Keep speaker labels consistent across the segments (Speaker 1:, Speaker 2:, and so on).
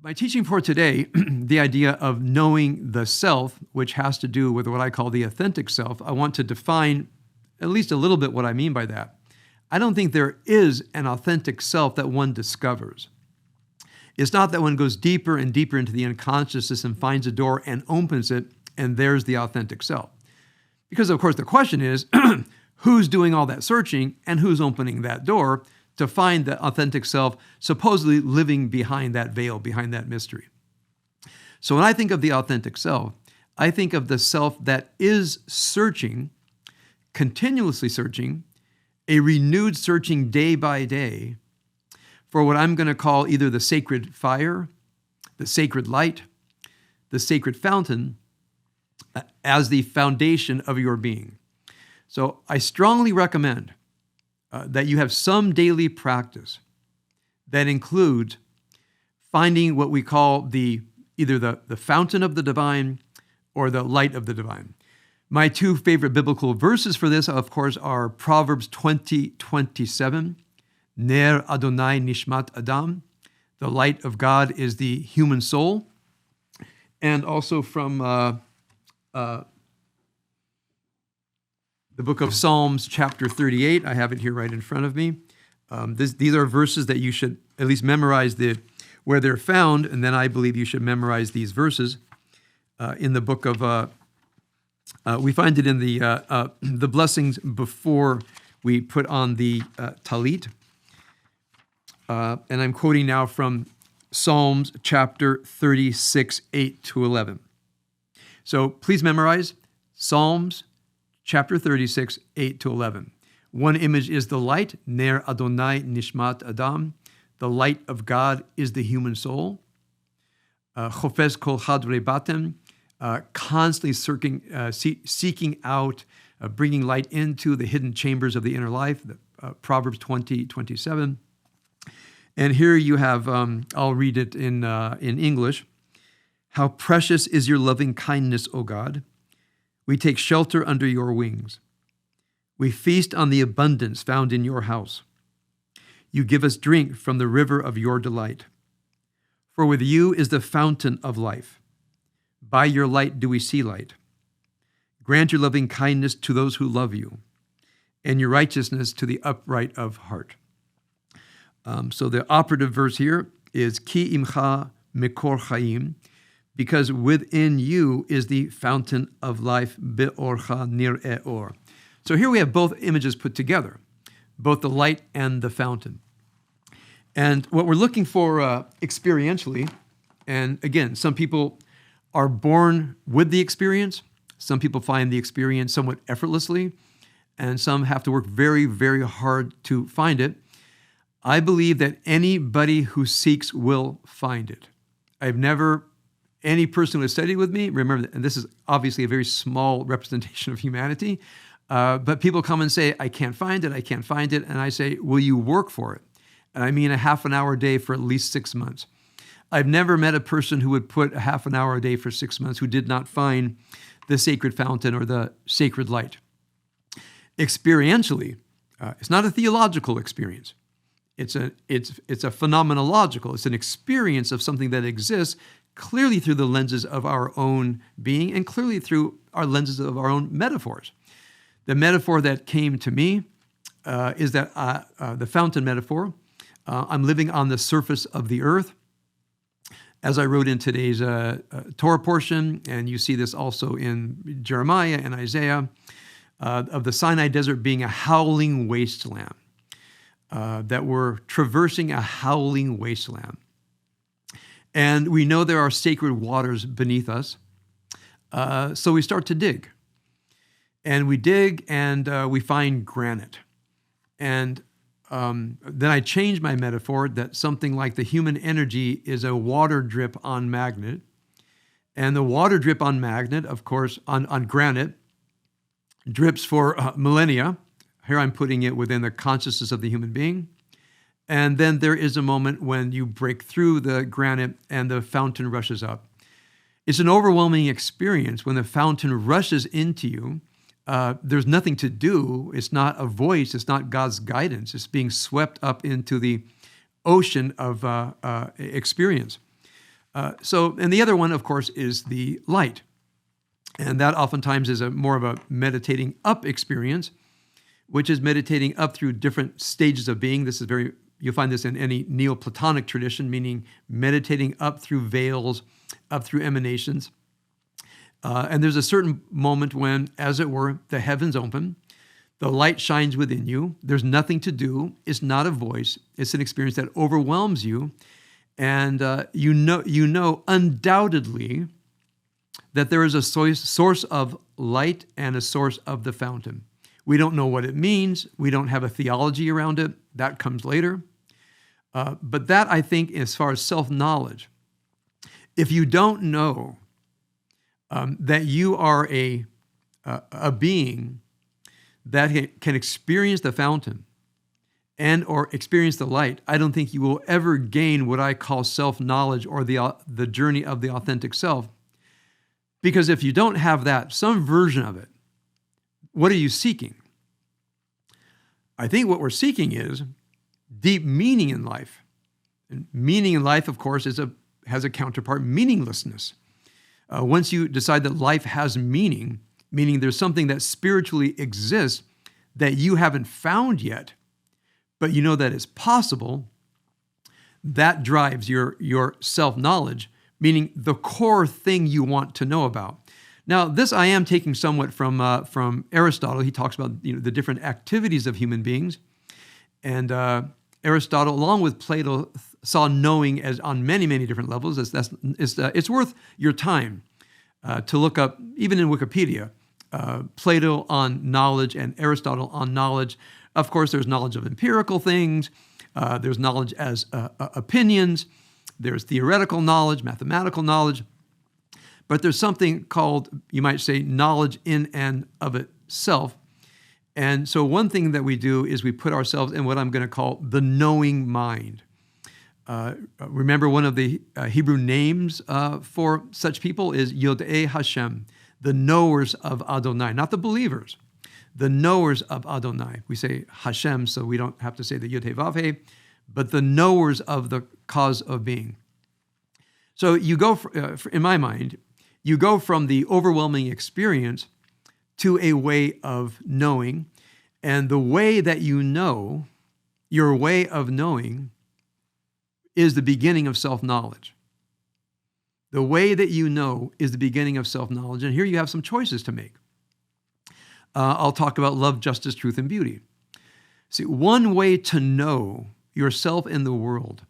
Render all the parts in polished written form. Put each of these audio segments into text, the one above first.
Speaker 1: My teaching for today, the idea of knowing the self, which has to do with what I call the authentic self, I want to define at least a little bit what I mean by that. I don't think there is an authentic self that one discovers. It's not that one goes deeper and deeper into the unconsciousness and finds a door and opens it, and there's the authentic self. Because, of course, the question is, who's doing all that searching and who's opening that door to find the authentic self supposedly living behind that veil, behind that mystery? So when I think of the authentic self, I think of the self that is searching, continuously searching, a renewed searching day by day for what I'm going to call either the sacred fire, the sacred light, the sacred fountain, as the foundation of your being. So I strongly recommend that you have some daily practice that includes finding what we call either the fountain of the divine or the light of the divine. My two favorite biblical verses for this, of course, are Proverbs 20:27, Ner Adonai Nishmat Adam, the light of God is the human soul, and also from the book of Psalms, chapter 38. I have it here right in front of me. These are verses that you should at least memorize where they're found, and then I believe you should memorize these verses in the book of. We find it in the blessings before we put on the talit, and I'm quoting now from Psalms chapter 36, 8-11. So please memorize Psalms chapter 36, 8-11. One image is the light, Ner Adonai Nishmat Adam. The light of God is the human soul. Chofes kol hadre batem, constantly seeking out, bringing light into the hidden chambers of the inner life, Proverbs 20:27. And here you have, I'll read it in English. How precious is your loving kindness, O God. We take shelter under your wings. We feast on the abundance found in your house. You give us drink from the river of your delight. For with you is the fountain of life. By your light do we see light. Grant your loving kindness to those who love you, and your righteousness to the upright of heart. So the operative verse here is Ki imcha mikor chaim, because within you is the fountain of life, be'orcha nir'eh or. So here we have both images put together, both the light and the fountain. And what we're looking for experientially, and again, some people are born with the experience, some people find the experience somewhat effortlessly, and some have to work very, very hard to find it. I believe that anybody who seeks will find it. Any person who has studied with me, remember, and this is obviously a very small representation of humanity, but people come and say, I can't find it, and I say, will you work for it? And I mean a half an hour a day for at least 6 months. I've never met a person who would put a half an hour a day for 6 months who did not find the sacred fountain or the sacred light. Experientially, it's not a theological experience. It's a phenomenological. It's an experience of something that exists clearly through the lenses of our own being and clearly through our lenses of our own metaphors. The metaphor that came to me is that the fountain metaphor. I'm living on the surface of the earth. As I wrote in today's Torah portion, and you see this also in Jeremiah and Isaiah, of the Sinai desert being a howling wasteland, that we're traversing a howling wasteland. And we know there are sacred waters beneath us, so we start to dig. And we dig, and we find granite. And then I change my metaphor that something like the human energy is a water drip on magnet. And the water drip on magnet, of course, on granite, drips for millennia. Here I'm putting it within the consciousness of the human being. And then there is a moment when you break through the granite and the fountain rushes up. It's an overwhelming experience when the fountain rushes into you. There's nothing to do. It's not a voice. It's not God's guidance. It's being swept up into the ocean of experience. And the other one, of course, is the light. And that oftentimes is more of a meditating up experience, which is meditating up through different stages of being. You'll find this in any Neoplatonic tradition, meaning meditating up through veils, up through emanations. And there's a certain moment when, as it were, the heavens open, the light shines within you. There's nothing to do. It's not a voice. It's an experience that overwhelms you. And you know undoubtedly that there is a source of light and a source of the fountain. We don't know what it means. We don't have a theology around it. That comes later. But that, I think, as far as self-knowledge, if you don't know that you are a being that can experience the fountain and or experience the light, I don't think you will ever gain what I call self-knowledge or the journey of the authentic self. Because if you don't have that, some version of it, what are you seeking? I think what we're seeking is deep meaning in life. And meaning in life, of course, has a counterpart, meaninglessness. Once you decide that life has meaning, meaning there's something that spiritually exists that you haven't found yet, but you know that it's possible, that drives your self-knowledge, meaning the core thing you want to know about. Now, this I am taking somewhat from Aristotle. He talks about the different activities of human beings. And Aristotle, along with Plato, saw knowing as on many, many different levels. It's worth your time to look up, even in Wikipedia, Plato on knowledge and Aristotle on knowledge. Of course, there's knowledge of empirical things. There's knowledge as opinions. There's theoretical knowledge, mathematical knowledge. But there's something called, you might say, knowledge in and of itself. And so one thing that we do is we put ourselves in what I'm going to call the knowing mind. Remember, one of the Hebrew names for such people is Yod'ei Hashem, the knowers of Adonai, not the believers, the knowers of Adonai. We say Hashem, so we don't have to say the Yod-Heh Vav-Heh, but the knowers of the cause of being. So you go, in my mind, you go from the overwhelming experience to a way of knowing, and the way that you know, your way of knowing, is the beginning of self-knowledge. The way that you know is the beginning of self-knowledge, and here you have some choices to make. I'll talk about love, justice, truth, and beauty. See, one way to know yourself in the world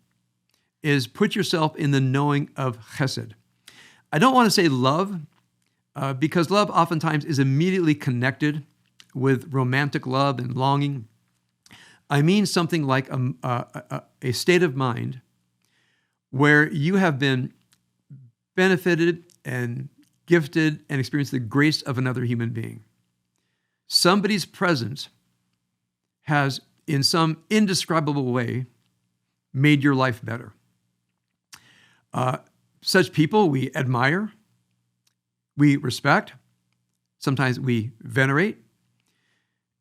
Speaker 1: is put yourself in the knowing of chesed. I don't want to say love, because love oftentimes is immediately connected with romantic love and longing. I mean something like a state of mind where you have been benefited and gifted and experienced the grace of another human being. Somebody's presence has, in some indescribable way, made your life better. Such people we admire, we respect, sometimes we venerate,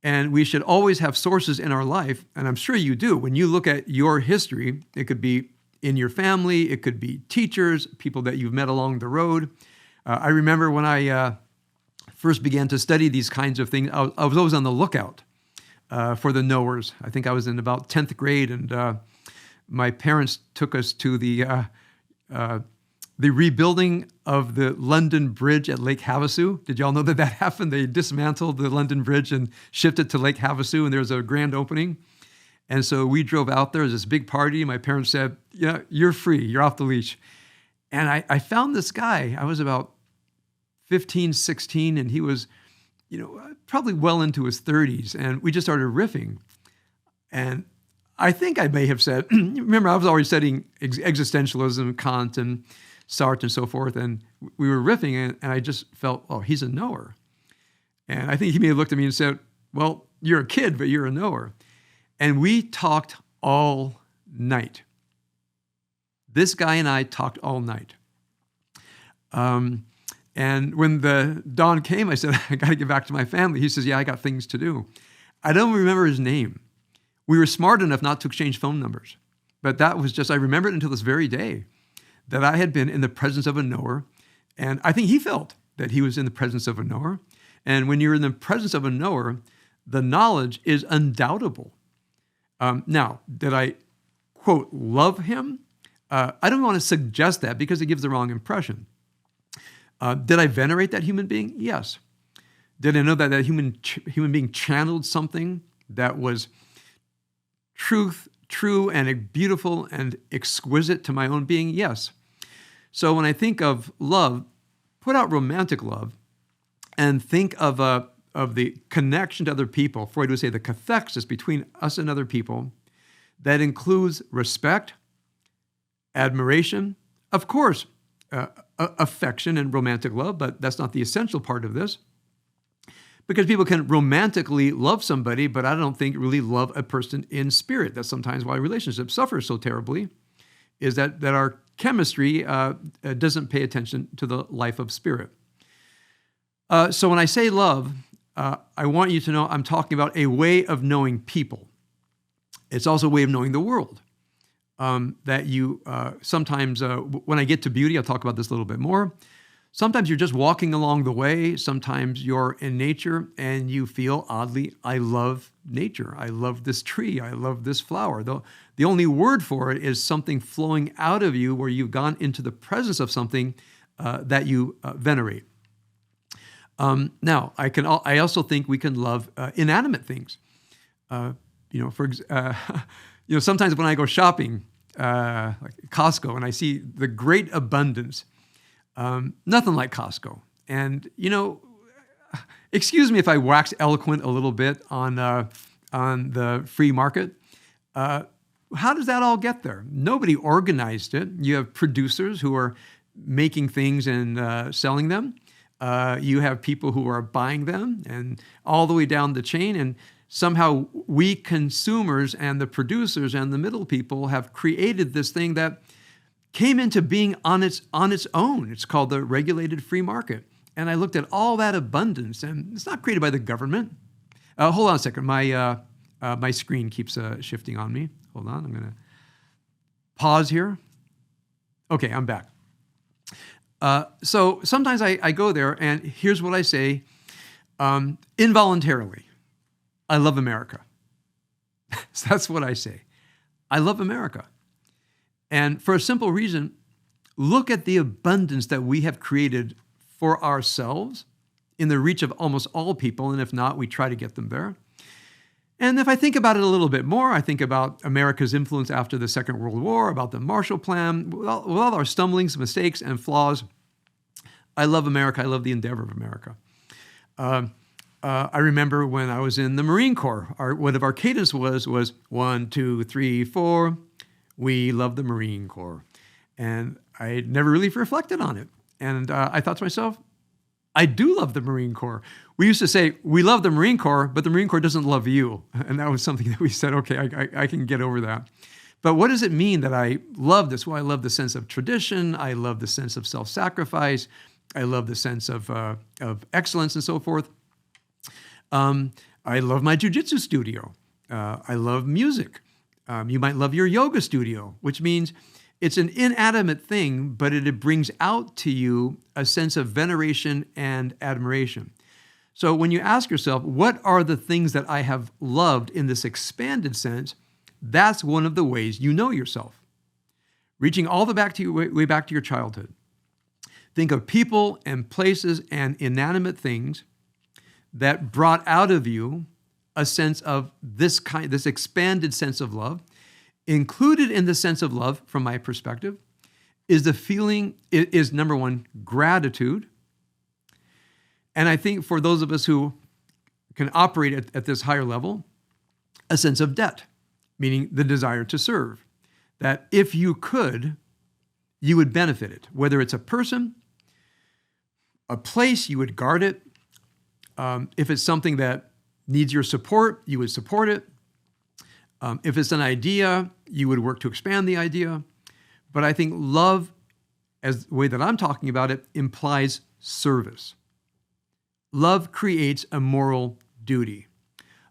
Speaker 1: and we should always have sources in our life, and I'm sure you do. When you look at your history, it could be in your family, it could be teachers, people that you've met along the road. I remember when I first began to study these kinds of things, I was always on the lookout for the knowers. I think I was in about 10th grade, and my parents took us to the rebuilding of the London Bridge at Lake Havasu. Did y'all know that happened? They dismantled the London Bridge and shipped it to Lake Havasu, and there was a grand opening. And so we drove out there. There was this big party. My parents said, "Yeah, you're free. You're off the leash." And I found this guy. I was about 15, 16, and he was, probably well into his 30s. And we just started riffing. And I think I may have said, remember, I was already studying existentialism, Kant, and Sartre, and so forth. And we were riffing, and I just felt, oh, he's a knower. And I think he may have looked at me and said, well, you're a kid, but you're a knower. And we talked all night. This guy and I talked all night. And when the dawn came, I said, I got to get back to my family. He says, yeah, I got things to do. I don't remember his name. We were smart enough not to exchange phone numbers. But that was just, I remember it until this very day, that I had been in the presence of a knower, and I think he felt that he was in the presence of a knower. And when you're in the presence of a knower, the knowledge is undoubtable. Now, did I, quote, love him? I don't want to suggest that because it gives the wrong impression. Did I venerate that human being? Yes. Did I know that that human being channeled something that was true and beautiful and exquisite to my own being? Yes. So when I think of love, put out romantic love and think of the connection to other people. Freud would say the cathexis between us and other people that includes respect, admiration, of course, affection and romantic love, but that's not the essential part of this. Because people can romantically love somebody, but I don't think really love a person in spirit. That's sometimes why relationships suffer so terribly, is that our chemistry doesn't pay attention to the life of spirit. So when I say love, I want you to know I'm talking about a way of knowing people. It's also a way of knowing the world. That you sometimes, when I get to beauty, I'll talk about this a little bit more. Sometimes you're just walking along the way. Sometimes you're in nature and you feel, oddly, I love nature. I love this tree. I love this flower. The only word for it is something flowing out of you where you've gone into the presence of something that you venerate. Now, I also think we can love inanimate things. Sometimes when I go shopping, like Costco, and I see the great abundance, nothing like Costco. And, excuse me if I wax eloquent a little bit on the free market. How does that all get there? Nobody organized it. You have producers who are making things and selling them. You have people who are buying them and all the way down the chain. And somehow we consumers and the producers and the middle people have created this thing that came into being on its own. It's called the regulated free market. And I looked at all that abundance, and it's not created by the government. Hold on a second. My screen keeps shifting on me. Hold on. I'm going to pause here. Okay, I'm back. So sometimes I go there, and here's what I say involuntarily. I love America. So that's what I say. I love America. And for a simple reason, look at the abundance that we have created for ourselves in the reach of almost all people, and if not, we try to get them there. And if I think about it a little bit more, I think about America's influence after the Second World War, about the Marshall Plan, with all our stumblings, mistakes, and flaws. I love America. I love the endeavor of America. I remember when I was in the Marine Corps, one of our cadence was 1, 2, 3, 4. We love the Marine Corps. And I never really reflected on it. And I thought to myself, I do love the Marine Corps. We used to say, we love the Marine Corps, but the Marine Corps doesn't love you. And that was something that we said, okay, I can get over that. But what does it mean that I love this? Well, I love the sense of tradition. I love the sense of self-sacrifice. I love the sense of excellence and so forth. I love my jiu-jitsu studio. I love music. You might love your yoga studio, which means it's an inanimate thing, but it brings out to you a sense of veneration and admiration. So when you ask yourself, what are the things that I have loved in this expanded sense, that's one of the ways you know yourself. Reaching all the way back to your childhood. Think of people and places and inanimate things that brought out of you a sense of this expanded sense of love. Included in the sense of love, from my perspective, is the feeling, is number one, gratitude. And I think for those of us who can operate at this higher level, a sense of debt, meaning the desire to serve. That if you could, you would benefit it. Whether it's a person, a place, you would guard it. If it's something that needs your support, you would support it. If it's an idea, you would work to expand the idea. But I think love, as the way that I'm talking about it, implies service. Love creates a moral duty.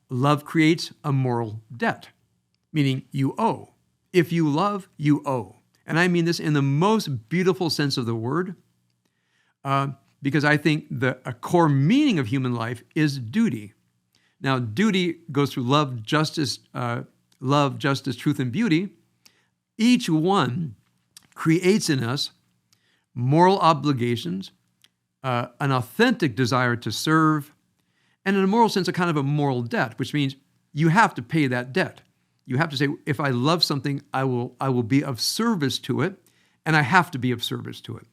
Speaker 1: Love creates a moral debt, meaning you owe. If you love, you owe. And I mean this in the most beautiful sense of the word, because I think a core meaning of human life is duty. Now, duty goes through love, justice, truth, and beauty. Each one creates in us moral obligations, an authentic desire to serve, and in a moral sense, a kind of a moral debt, which means you have to pay that debt. You have to say, if I love something, I will be of service to it, and I have to be of service to it.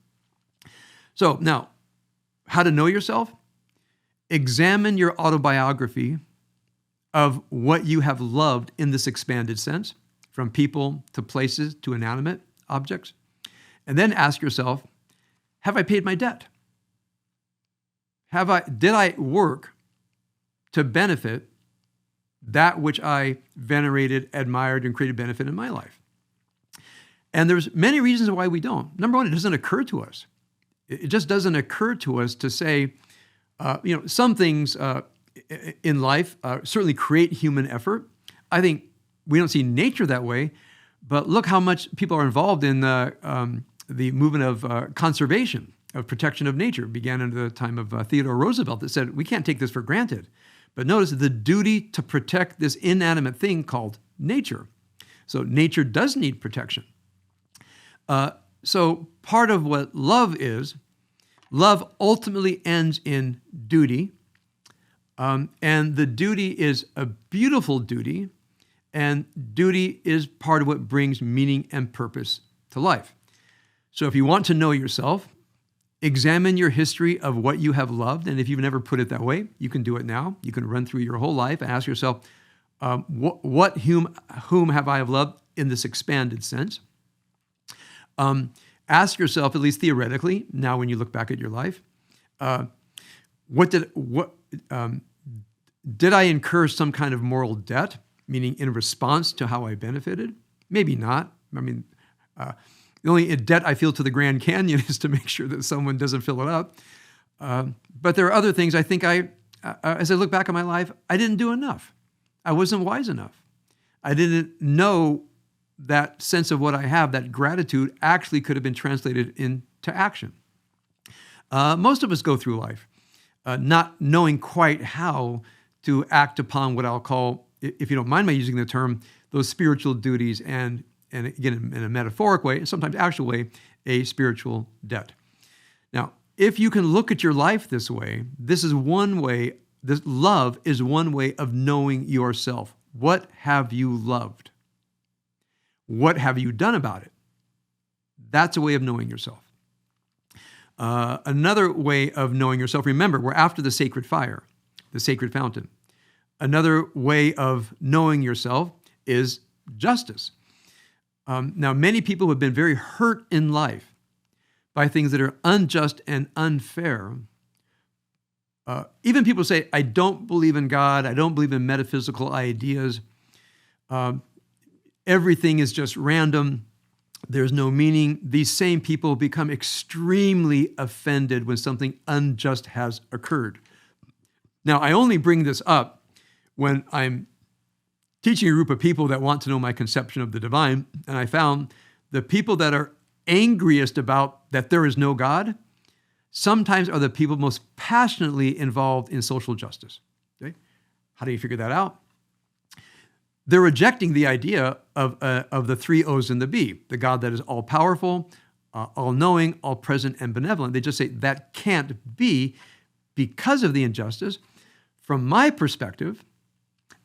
Speaker 1: So now, how to know yourself? Examine your autobiography of what you have loved in this expanded sense, from people to places to inanimate objects. And then ask yourself, have I paid my debt? Did I work to benefit that which I venerated, admired, and created benefit in my life? And there's many reasons why we don't. Number one, it doesn't occur to us. It just doesn't occur to us to say, some things in life certainly create human effort. I think we don't see nature that way, but look how much people are involved in the movement of conservation, of protection of nature. It began under the time of Theodore Roosevelt that said, we can't take this for granted. But notice the duty to protect this inanimate thing called nature. So nature does need protection. So part of what love is, love ultimately ends in duty. And the duty is a beautiful duty. And duty is part of what brings meaning and purpose to life. So if you want to know yourself, examine your history of what you have loved. And if you've never put it that way, you can do it now. You can run through your whole life and ask yourself, whom have I loved in this expanded sense? Ask yourself, at least theoretically, now when you look back at your life, did I incur some kind of moral debt, meaning in response to how I benefited? Maybe not. I mean, the only debt I feel to the Grand Canyon is to make sure that someone doesn't fill it up. But there are other things I think as I look back on my life, I didn't do enough. I wasn't wise enough. I didn't know that sense of what I have, that gratitude actually could have been translated into action. Most of us go through life not knowing quite how to act upon what I'll call, if you don't mind my using the term, those spiritual duties and again, in a metaphoric way, and sometimes actual way, a spiritual debt. Now, if you can look at your life this way, this love is one way of knowing yourself. What have you loved? What have you done about it? That's a way of knowing yourself. Another way of knowing yourself, remember, we're after the sacred fire, the sacred fountain. Another way of knowing yourself is justice. Now, many people have been very hurt in life by things that are unjust and unfair. Even people say, I don't believe in God, I don't believe in metaphysical ideas. Everything is just random. There's no meaning. These same people become extremely offended when something unjust has occurred. Now, I only bring this up when I'm teaching a group of people that want to know my conception of the divine, and I found the people that are angriest about that there is no God sometimes are the people most passionately involved in social justice. Okay? How do you figure that out? They're rejecting the idea of the three O's and the B, the God that is all-powerful, all-knowing, all-present, and benevolent. They just say that can't be because of the injustice. From my perspective,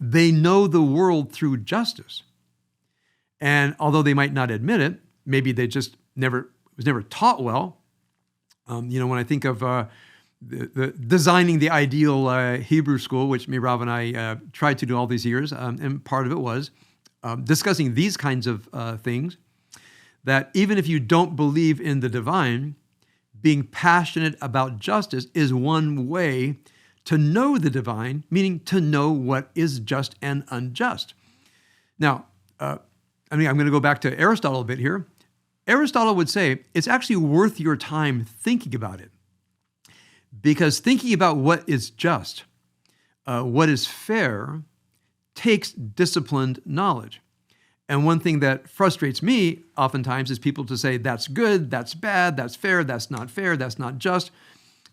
Speaker 1: they know the world through justice. And although they might not admit it, maybe they just was never taught well. When I think of the designing the ideal Hebrew school, which Mirav and I tried to do all these years, and part of it was discussing these kinds of things, that even if you don't believe in the divine, being passionate about justice is one way to know the divine, meaning to know what is just and unjust. Now, I'm going to go back to Aristotle a bit here. Aristotle would say it's actually worth your time thinking about it, because thinking about what is just, what is fair, takes disciplined knowledge. And one thing that frustrates me oftentimes is people to say, that's good, that's bad, that's fair, that's not just.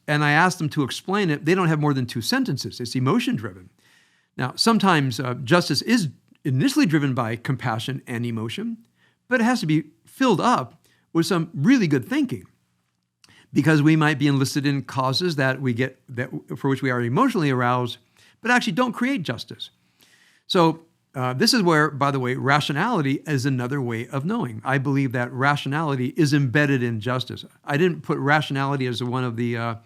Speaker 1: And I ask them to explain it. They don't have more than 2 sentences. It's emotion-driven. Now, sometimes justice is initially driven by compassion and emotion, but it has to be filled up with some really good thinking, because we might be enlisted in causes that we get for which we are emotionally aroused, but actually don't create justice. So this is where, by the way, rationality is another way of knowing. I believe that rationality is embedded in justice. I didn't put rationality as one of the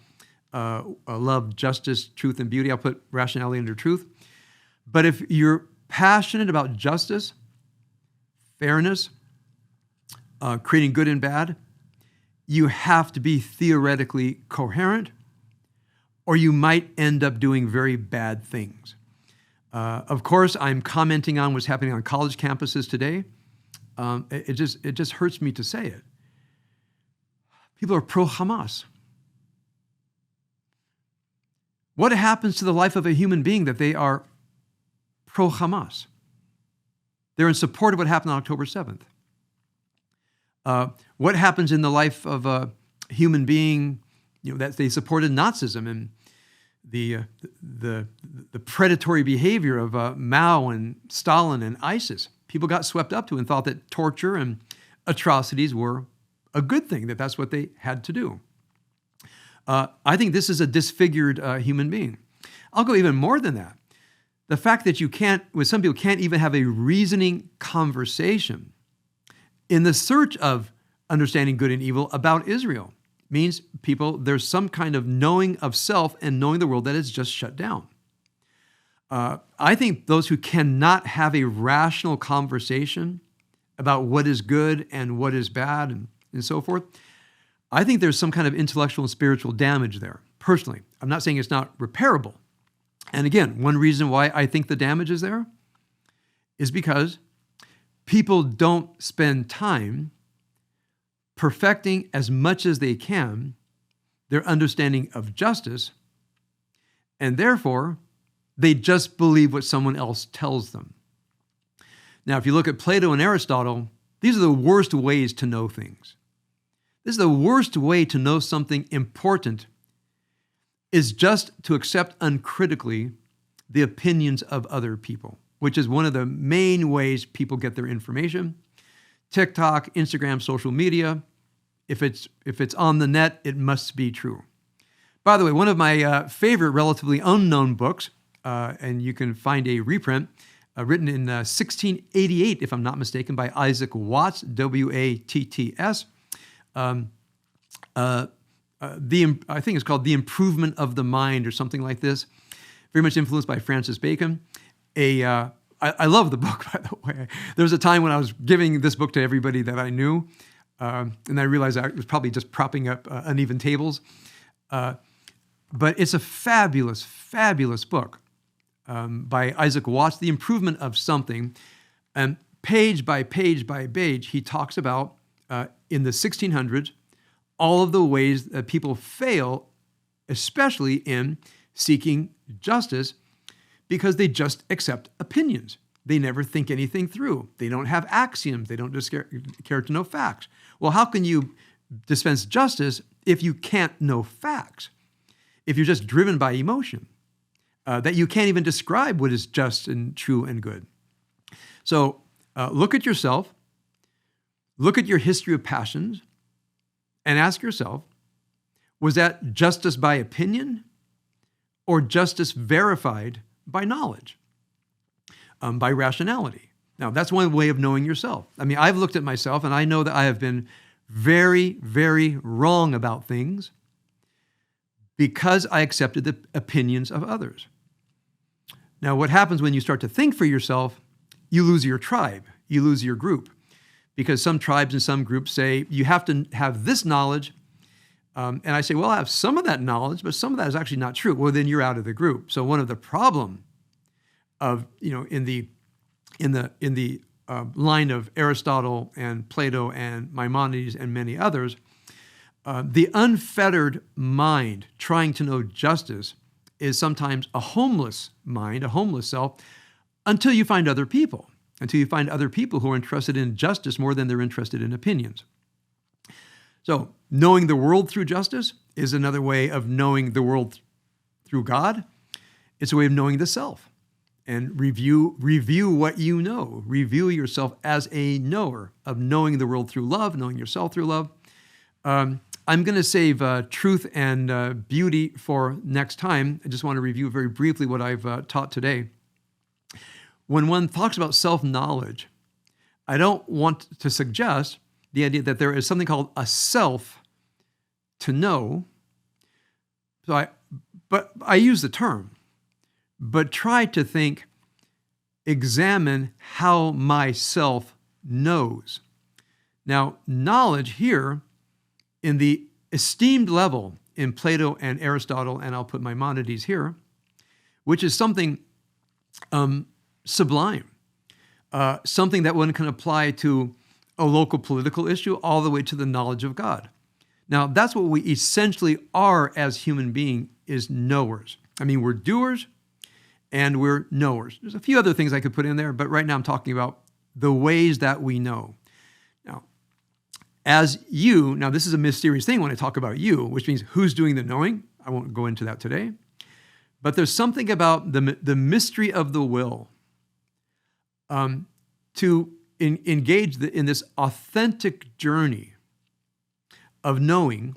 Speaker 1: love, justice, truth, and beauty. I'll put rationality under truth. But if you're passionate about justice, fairness, creating good and bad, you have to be theoretically coherent, or you might end up doing very bad things. Of course, I'm commenting on what's happening on college campuses today. It just hurts me to say it. People are pro-Hamas. What happens to the life of a human being that they are pro-Hamas? They're in support of what happened on October 7th. What happens in the life of a human being, that they supported Nazism and the predatory behavior of Mao and Stalin and ISIS? People got swept up to and thought that torture and atrocities were a good thing, that's what they had to do. I think this is a disfigured human being. I'll go even more than that. The fact that some people can't even have a reasoning conversation in the search of understanding good and evil about Israel means there's some kind of knowing of self and knowing the world that is just shut down. I think those who cannot have a rational conversation about what is good and what is bad and so forth, I think there's some kind of intellectual and spiritual damage there, personally. I'm not saying it's not repairable. And again, one reason why I think the damage is there is because people don't spend time perfecting as much as they can their understanding of justice, and therefore they just believe what someone else tells them. Now, if you look at Plato and Aristotle, these are the worst ways to know things. This is the worst way to know something important, is just to accept uncritically the opinions of other people, which is one of the main ways people get their information. TikTok, Instagram, social media. If it's on the net, it must be true. By the way, one of my favorite relatively unknown books, and you can find a reprint, written in 1688, if I'm not mistaken, by Isaac Watts, W-A-T-T-S. I think it's called The Improvement of the Mind or something like this. Very much influenced by Francis Bacon. I love the book, by the way. There was a time when I was giving this book to everybody that I knew, and I realized I was probably just propping up uneven tables. But it's a fabulous, fabulous book by Isaac Watts, The Improvement of Something. And page by page by page, he talks about, in the 1600s, all of the ways that people fail, especially in seeking justice, because they just accept opinions. They never think anything through. They don't have axioms. They don't just care to know facts. Well, how can you dispense justice if you can't know facts? If you're just driven by emotion, that you can't even describe what is just and true and good. So look at yourself, look at your history of passions, and ask yourself, was that justice by opinion or justice verified by knowledge, by rationality? Now, that's one way of knowing yourself. I mean, I've looked at myself and I know that I have been very, very wrong about things because I accepted the opinions of others. Now, what happens when you start to think for yourself, you lose your tribe, you lose your group. Because some tribes and some groups say, you have to have this knowledge. And I say, well, I have some of that knowledge, but some of that is actually not true. Well, then you're out of the group. So one of the problem of, in the line of Aristotle and Plato and Maimonides and many others, the unfettered mind trying to know justice is sometimes a homeless mind, a homeless self, until you find other people. until you find other people who are interested in justice more than they're interested in opinions. So knowing the world through justice is another way of knowing the world through God. It's a way of knowing the self. And review what you know. Review yourself as a knower of knowing the world through love, knowing yourself through love. I'm going to save truth and beauty for next time. I just want to review very briefly what I've taught today. When one talks about self-knowledge, I don't want to suggest the idea that there is something called a self to know. But I use the term. But try to think, examine how myself knows. Now, knowledge here in the esteemed level in Plato and Aristotle, and I'll put Maimonides here, which is something sublime, something that one can apply to a local political issue all the way to the knowledge of God. Now, that's what we essentially are as human beings, is knowers. I mean, we're doers, and we're knowers. There's a few other things I could put in there, but right now I'm talking about the ways that we know. Now, this is a mysterious thing when I talk about you, which means who's doing the knowing. I won't go into that today. But there's something about the mystery of the will to engage in this authentic journey of knowing,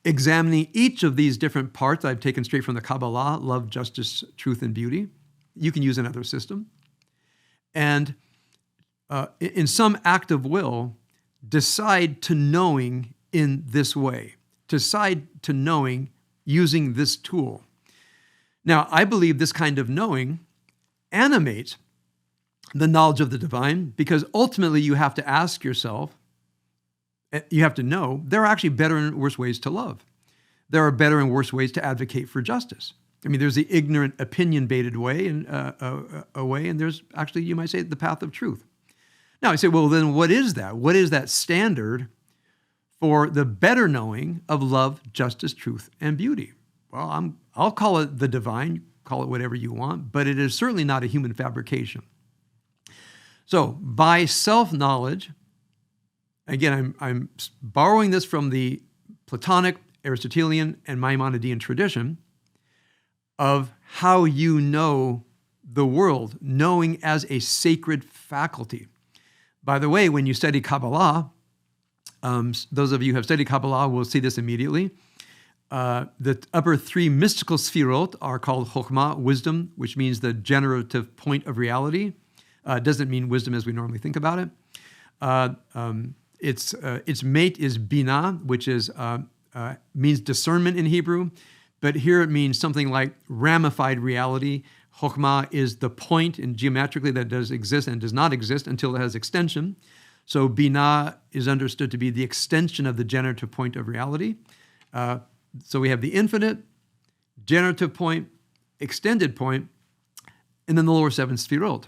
Speaker 1: examining each of these different parts I've taken straight from the Kabbalah, love, justice, truth, and beauty. You can use another system. And in some act of will, decide to knowing in this way. Decide to knowing using this tool. Now, I believe this kind of knowing animates the knowledge of the divine, because ultimately you have to ask yourself, you have to know there are actually better and worse ways to love. There are better and worse ways to advocate for justice. I mean, there's the ignorant, opinion-baited way, and and there's actually, you might say, the path of truth. Now, I say, well, then what is that? What is that standard for the better knowing of love, justice, truth, and beauty? Well, I'll call it the divine, call it whatever you want, but it is certainly not a human fabrication. So, by self-knowledge, again, I'm borrowing this from the Platonic, Aristotelian, and Maimonidean tradition of how you know the world, knowing as a sacred faculty. By the way, when you study Kabbalah, those of you who have studied Kabbalah will see this immediately. The upper three mystical sphirot are called Chokhmah, wisdom, which means the generative point of reality. Doesn't mean wisdom as we normally think about it. Its mate is Binah, which is means discernment in Hebrew, but here it means something like ramified reality. Chokhmah is the point in geometrically that does exist and does not exist until it has extension. So Binah is understood to be the extension of the generative point of reality. So we have the infinite, generative point, extended point, and then the lower seven sphirot.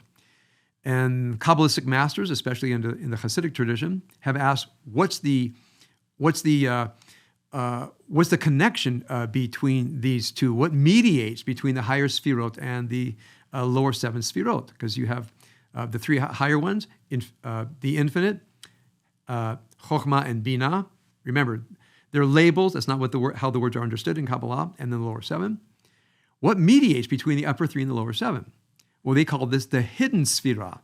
Speaker 1: And Kabbalistic masters, especially in the Hasidic tradition, have asked, what's the connection between these two? What mediates between the higher sphirot and the lower seven sphirot? Because you have the three higher ones, the infinite, Chokhmah and Binah. Remember, they're labels. That's not how the words are understood in Kabbalah. And then the lower seven. What mediates between the upper three and the lower seven? Well, they call this the hidden sphira.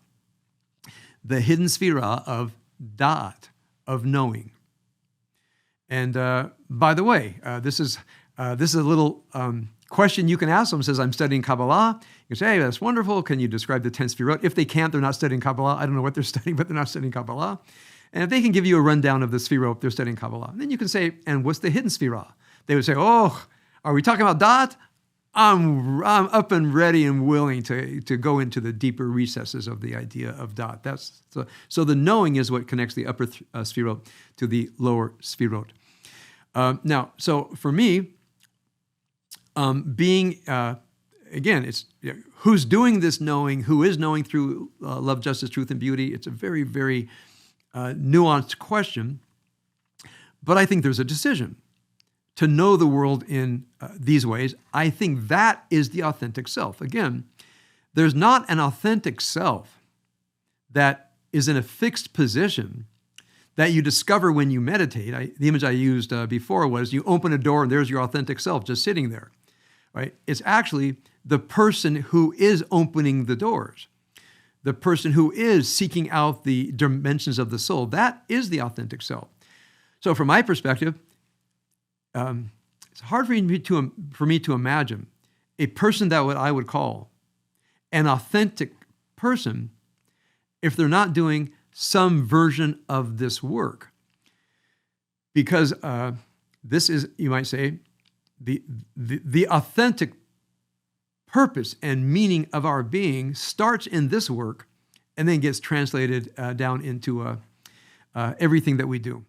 Speaker 1: The hidden sphira of da'at, of knowing. And by the way, this is a little question you can ask someone. Says, I'm studying Kabbalah. You can say, hey, that's wonderful. Can you describe the 10 sphirot? If they can't, they're not studying Kabbalah. I don't know what they're studying, but they're not studying Kabbalah. And if they can give you a rundown of the sphirot, they're studying Kabbalah. And then you can say, and what's the hidden sphira? They would say, oh, are we talking about da'at? I'm up and ready and willing to go into the deeper recesses of the idea of da'at. So the knowing is what connects the upper sphirot to the lower sphirot. Now, so for me, being, again, it's who's doing this knowing, who is knowing through love, justice, truth, and beauty. It's a very, very nuanced question, but I think there's a decision to know the world in these ways. I think that is the authentic self. Again, there's not an authentic self that is in a fixed position that you discover when you meditate. The image I used before was you open a door and there's your authentic self just sitting there, right? It's actually the person who is opening the doors, the person who is seeking out the dimensions of the soul. That is the authentic self. So from my perspective, it's hard for me to imagine a person that I would call an authentic person if they're not doing some version of this work. Because this is, you might say, the authentic purpose and meaning of our being starts in this work and then gets translated down into everything that we do.